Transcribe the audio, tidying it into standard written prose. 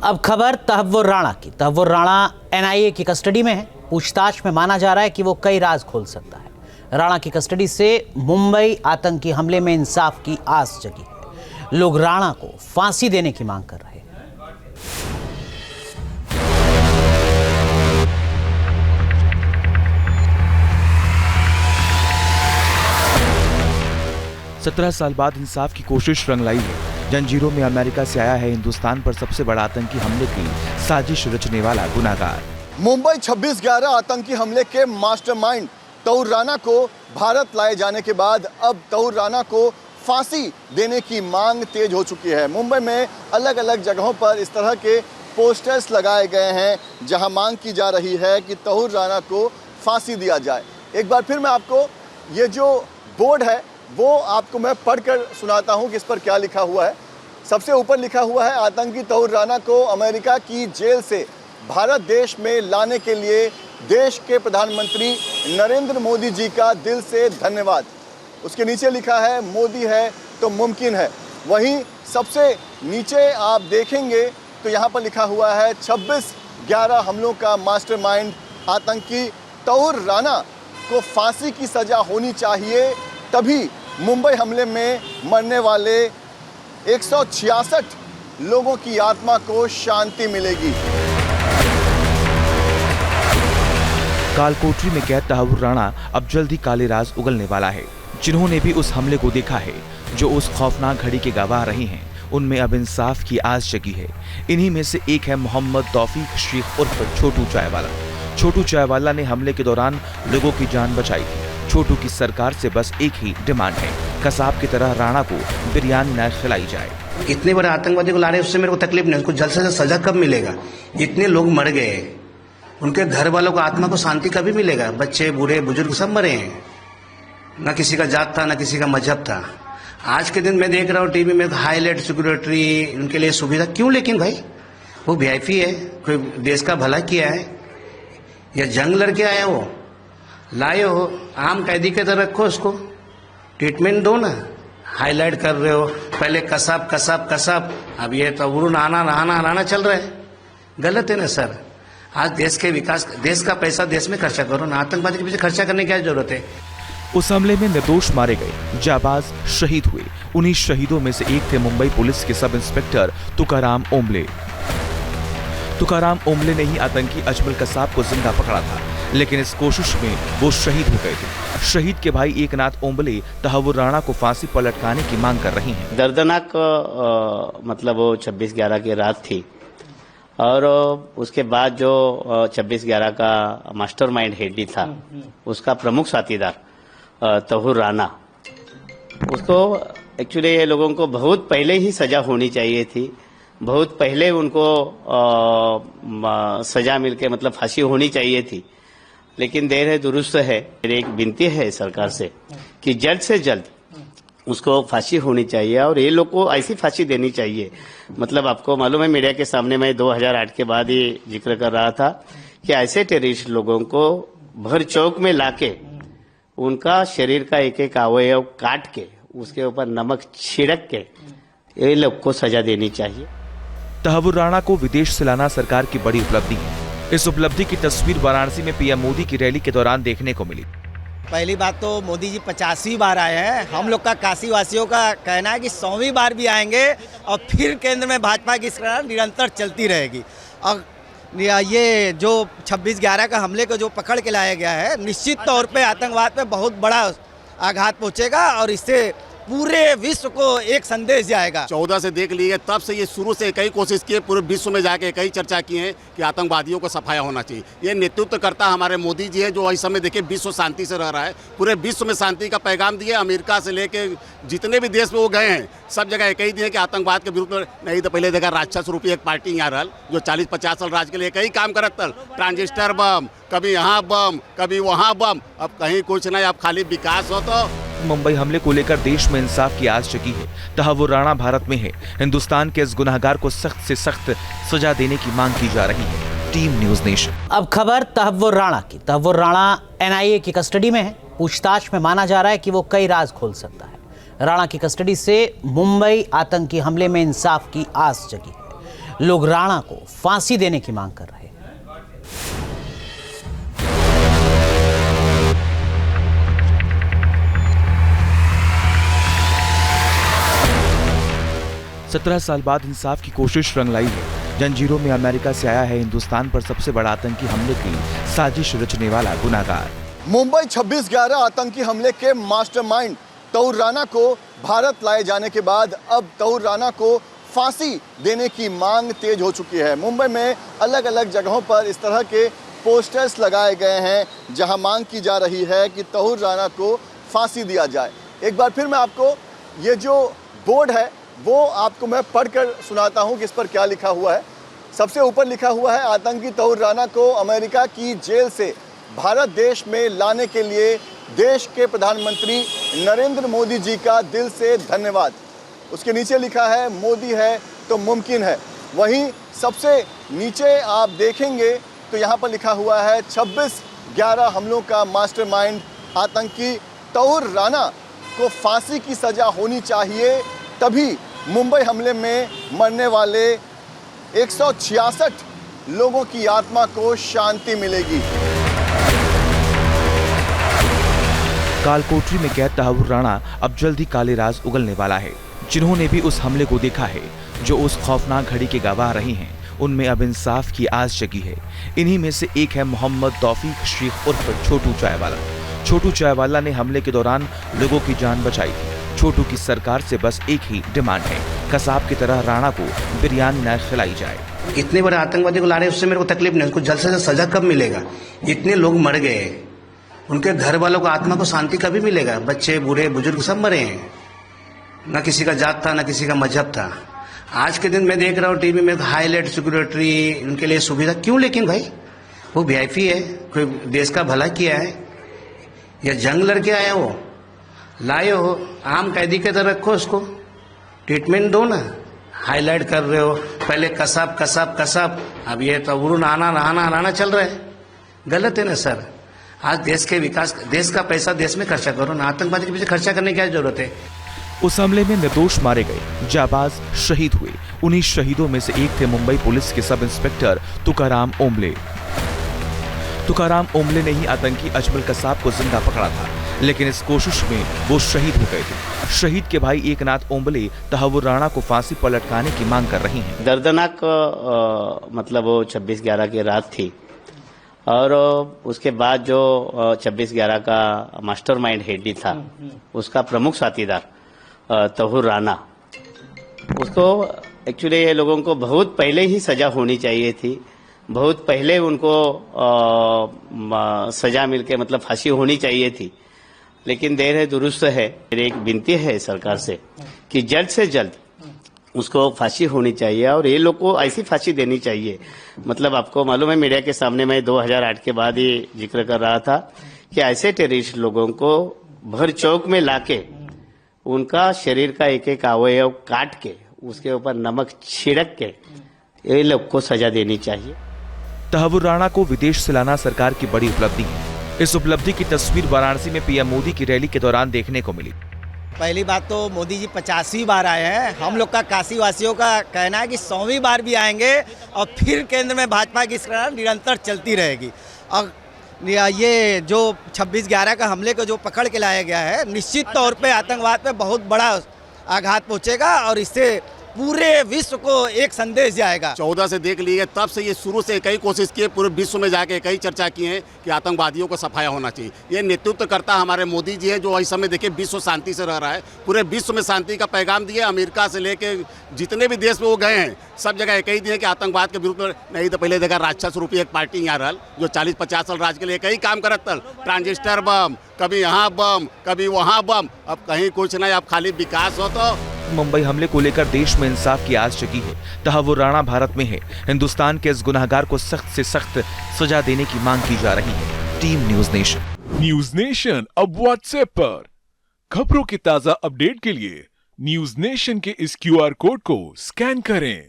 अब खबर तहव्वुर राणा की। तहव्वुर राणा एनआईए की कस्टडी में है। पूछताछ में माना जा रहा है कि वो कई राज खोल सकता है। राणा की कस्टडी से मुंबई आतंकी हमले में इंसाफ की आस जगी है। लोग राणा को फांसी देने की मांग कर रहे हैं। 17 साल बाद इंसाफ की कोशिश रंग लाई है। जंजीरों में अमेरिका से आया है हिंदुस्तान पर सबसे बड़ा आतंकी हमले की साजिश रचने वाला गुनाहगार। मुंबई 26/11 आतंकी हमले के मास्टरमाइंड तहव्वुर राणा को भारत लाए जाने के बाद अब तहव्वुर राणा को फांसी देने की मांग तेज हो चुकी है। मुंबई में अलग अलग जगहों पर इस तरह के पोस्टर्स लगाए गए हैं जहां मांग की जा रही है कि तहव्वुर राणा को फांसी दिया जाए। एक बार फिर मैं आपको ये जो बोर्ड है वो आपको मैं पढ़कर सुनाता हूं कि इस पर क्या लिखा हुआ है। सबसे ऊपर लिखा हुआ है, आतंकी तहव्वुर राणा को अमेरिका की जेल से भारत देश में लाने के लिए देश के प्रधानमंत्री नरेंद्र मोदी जी का दिल से धन्यवाद। उसके नीचे लिखा है, मोदी है तो मुमकिन है। वहीं सबसे नीचे आप देखेंगे तो यहाँ पर लिखा हुआ है, 26/11 हमलों का मास्टरमाइंड आतंकी तहव्वुर राणा को फांसी की सजा होनी चाहिए, तभी मुंबई हमले में मरने वाले 166 लोगों की आत्मा को शांति मिलेगी। कालकोठरी में कैद तहव्वुर राणा अब जल्द ही काले राज उगलने वाला है। जिन्होंने भी उस हमले को देखा है, जो उस खौफनाक घड़ी के गवाह रहे हैं, उनमें अब इंसाफ की आस जगी है। इन्हीं में से एक है मोहम्मद तौफीक शेख उर्फ छोटू चायवाला। छोटू चायवाला ने हमले के दौरान लोगों की जान बचाई थी। छोटू की सरकार से बस एक ही डिमांड है, कसाब की तरह राणा को बिरयानी न खिलाई जाए। इतने बड़े आतंकवादी को ला रहे हैं, उससे मेरे को तकलीफ नहीं। उनको जल्द से जल्द सजा कब मिलेगा? इतने लोग मर गए, उनके घर वालों को आत्मा को शांति कभी मिलेगा? बच्चे बूढ़े बुजुर्ग सब मरे हैं। न किसी का जात था, न किसी का मजहब था। आज के दिन मैं देख रहा हूँ टीवी में हाईलाइट सिक्योरिटी, उनके लिए सुविधा क्यों? लेकिन भाई वो वीआईपी है, कोई देश का भला किया है या जंग लड़के आया? वो लाए हो, आम कैदी के तरह रखो, उसको ट्रीटमेंट दो ना। हाईलाइट कर रहे हो, पहले कसाब कसाब कसाब, अब ये तहव्वुर राणा चल रहा है। गलत है ना सर। आज देश के विकास, देश का पैसा देश में खर्चा करो ना, आतंकवादी के पीछे खर्चा करने की क्या जरूरत है? उस हमले में निर्दोष मारे गए जाबाज शहीद हुए। उन्हीं शहीदों में से एक थे मुंबई पुलिस के सब इंस्पेक्टर तुकाराम ओम्बले। तुकाराम ओम्बले ने ही आतंकी अजमल कसाब को जिंदा पकड़ा था, लेकिन इस कोशिश में वो शहीद हो गए थे। शहीद के भाई एकनाथ ओम्बले तहव्वुर राणा को फांसी पर लटकाने की मांग कर रही हैं। दर्दनाक मतलब वो 26/11 की रात थी, और उसके बाद जो 26/11 का मास्टरमाइंड हेड था, उसका प्रमुख साथीदार तहव्वुर राणा, उसको एक्चुअली ये लोगों को बहुत पहले ही सजा होनी चाहिए थी। बहुत पहले उनको सजा मिलके मतलब फांसी होनी चाहिए थी, लेकिन देर है दुरुस्त है। मेरी एक विनती है सरकार से कि जल्द से जल्द उसको फांसी होनी चाहिए, और ये लोग को ऐसी फांसी देनी चाहिए। मतलब आपको मालूम है, मीडिया के सामने मैं 2008 के बाद ही जिक्र कर रहा था कि ऐसे टेररिस्ट लोगों को भर चौक में लाके उनका शरीर का एक एक अवयव काट के उसके ऊपर नमक छिड़क के ये लोग को सजा देनी चाहिए। तहव्वुर राणा को विदेश से लाना सरकार की बड़ी उपलब्धि है। इस उपलब्धि की तस्वीर वाराणसी में पीएम मोदी की रैली के दौरान देखने को मिली। पहली बात तो मोदी जी 85वीं बार आए हैं। हम लोग का काशी वासियों का कहना है कि 100वीं बार भी आएंगे और फिर केंद्र में भाजपा की सरकार निरंतर चलती रहेगी। और ये जो 26/11 का हमले को जो पकड़ के लाया गया है, निश्चित तौर पे आतंकवाद पे बहुत बड़ा आघात पहुंचेगा और इससे पूरे विश्व को एक संदेश जाएगा। 14 से देख लिए, तब से ये शुरू से कई कोशिश किए, पूरे विश्व में जाके कई चर्चा की है कि आतंकवादियों को सफाया होना चाहिए। ये नेतृत्व करता हमारे मोदी जी है, जो इस समय देखिए विश्व शांति से रह रहा है। पूरे विश्व में शांति का पैगाम दिए। अमेरिका से लेके जितने भी देश में वो गए हैं, सब जगह एक ही दिए कि आतंकवाद के विरुद्ध में नहीं। तो पहले देखा राक्षस रूपी एक पार्टी यहाँ रहा, जो 40-50 साल राज के लिए कई काम करत तल, ट्रांजिस्टर बम, कभी यहाँ बम, कभी वहाँ बम। अब कहीं कुछ नहीं, अब खाली विकास हो। तो मुंबई हमले को लेकर देश में इंसाफ की आस जगी है। तहव्वुर राणा भारत में है। हिंदुस्तान के इस गुनाहगार को सख्त से सख्त सजा देने की मांग की जा रही है। Team news nation. अब खबर तहव्वुर राणा की। तहव्वुर राणा एनआईए की कस्टडी में है। पूछताछ में माना जा रहा है कि वो कई राज खोल सकता है। राणा की कस्टडी से मुंबई आतंकी हमले में इंसाफ की आस जगी है। लोग राणा को फांसी देने की मांग कर रहे हैं। 17 साल बाद इंसाफ की कोशिश रंग लाई है। जंजीरों में अमेरिका से आया है हिंदुस्तान पर सबसे बड़ा आतंकी हमले की साजिश रचने वाला गुनाहगार। मुंबई 26/11 आतंकी हमले के मास्टरमाइंड तौर राणा को भारत लाए जाने के बाद अब तौर राणा को फांसी देने की मांग तेज हो चुकी है। मुंबई में अलग अलग जगहों पर इस तरह के पोस्टर्स लगाए गए हैं जहां मांग की जा रही है कि तौर राणा को फांसी दिया जाए। एक बार फिर मैं आपको ये जो बोर्ड है वो आपको मैं पढ़कर सुनाता हूं कि इस पर क्या लिखा हुआ है। सबसे ऊपर लिखा हुआ है, आतंकी तौर राणा को अमेरिका की जेल से भारत देश में लाने के लिए देश के प्रधानमंत्री नरेंद्र मोदी जी का दिल से धन्यवाद। उसके नीचे लिखा है, मोदी है तो मुमकिन है। वहीं सबसे नीचे आप देखेंगे तो यहाँ पर लिखा हुआ है 26/11 हमलों का मास्टरमाइंड आतंकी तौर राणा को फांसी की सजा होनी चाहिए, तभी मुंबई हमले में मरने वाले 166 लोगों की आत्मा को शांति मिलेगी। कालकोठरी में कैद तहव्वुर राणा अब जल्द ही काले राज उगलने वाला है। जिन्होंने भी उस हमले को देखा है, जो उस खौफनाक घड़ी के गवाह रहे हैं, उनमें अब इंसाफ की आस जगी है। इन्हीं में से एक है मोहम्मद तौफीक शेख उर्फ छोटू चायवाला। छोटू चायवाला ने हमले के दौरान लोगों की जान बचाई थी। छोटू की सरकार से बस एक ही डिमांड है, कसाब की तरह राणा को बिरयानी न खिलाई जाए। इतने बड़े आतंकवादी को ला रहे हैं, उससे मेरे को तकलीफ नहीं। उनको जल्द से जल्द सजा कब मिलेगा? इतने लोग मर गए, उनके घर वालों को आत्मा को शांति कभी मिलेगा? बच्चे बूढ़े बुजुर्ग सब मरे हैं। ना किसी का जात था, ना किसी का मजहब था। आज के दिन मैं देख रहा हूँ टीवी में हाईलाइट सिक्योरिटी, उनके लिए सुविधा क्यों? लेकिन भाई वो वीआईपी है, कोई देश का भला किया है या जंग लड़के आया हो, लाए हो, आम कैदी के तरह रखो, उसको ट्रीटमेंट दो ना। हाईलाइट कर रहे हो, पहले कसाब कसाब कसाब, अब ये तौर राणा चल रहा है। गलत है ना सर। आज देश के विकास, देश का पैसा देश में खर्चा करो ना, आतंकवादी के पीछे खर्चा करने की क्या जरूरत है? उस हमले में निर्दोष मारे गए जाबाज शहीद हुए। उन्हीं शहीदों में से एक थे मुंबई पुलिस के सब इंस्पेक्टर तुकाराम ओम्बले। तुकाराम ओम्बले ने ही आतंकी अजमल कसाब को जिंदा पकड़ा था, लेकिन इस कोशिश में वो शहीद हो गए थे। शहीद के भाई एकनाथ ओम्बले तहव्वुर राणा को फांसी पर लटकाने की मांग कर रही हैं। दर्दनाक मतलब वो 26/11 की रात थी, और उसके बाद जो 26/11 का मास्टरमाइंड हेड था, उसका प्रमुख साथीदार तौर राणा, उसको एक्चुअली ये लोगों को बहुत पहले ही सजा होनी चाहिए थी। बहुत पहले उनको सजा मिलके मतलब फांसी होनी चाहिए थी, लेकिन देर है दुरुस्त है। मेरी एक विनती है सरकार से कि जल्द से जल्द उसको फांसी होनी चाहिए, और ये लोग को ऐसी फांसी देनी चाहिए। मतलब आपको मालूम है, मीडिया के सामने मैं 2008 के बाद ही जिक्र कर रहा था कि ऐसे टेररिस्ट लोगों को भर चौक में लाके उनका शरीर का एक एक अवयव काट के उसके ऊपर नमक छिड़क के ये लोग को सजा देनी चाहिए। तहव्वुर राणा को विदेश से लाना सरकार की बड़ी उपलब्धि है। इस उपलब्धि की तस्वीर वाराणसी में पीएम मोदी की रैली के दौरान देखने को मिली। पहली बात तो मोदी जी 85वीं बार आए हैं। हम लोग का काशी वासियों का कहना है कि 100वीं बार भी आएंगे और फिर केंद्र में भाजपा की सरकार निरंतर चलती रहेगी। और ये जो 26/11 का हमले को जो पकड़ के लाया गया है, निश्चित तौर पे आतंकवाद पे बहुत बड़ा आघात पहुंचेगा और इससे पूरे विश्व को एक संदेश जाएगा। 14 से देख लिए, तब से ये शुरू से कई कोशिश किए, पूरे विश्व में जाके कई चर्चा की है कि आतंकवादियों को सफाया होना चाहिए। ये नेतृत्व करता हमारे मोदी जी है, जो इस समय देखिए विश्व शांति से रह रहा है। पूरे विश्व में शांति का पैगाम दिए। अमेरिका से लेके जितने भी देश में वो गए हैं, सब जगह एक ही दिए कि आतंकवाद के विरुद्ध नहीं। तो पहले देखा राक्षस रूपी एक पार्टी यहाँ रहल, जो 40-50 साल राज के लिए कई काम करत तल, ट्रांजिस्टर बम, कभी यहाँ बम, कभी वहाँ बम। अब कहीं कुछ नहीं, अब खाली विकास हो। तो मुंबई हमले को लेकर देश में इंसाफ की आस जगी है। तहव्वुर राणा भारत में है। हिंदुस्तान के इस गुनहगार को सख्त से सख्त सजा देने की मांग की जा रही है। Team news nation. News nation अब व्हाट्सएप पर खबरों की ताजा अपडेट के लिए न्यूज नेशन के इस QR कोड को स्कैन करें।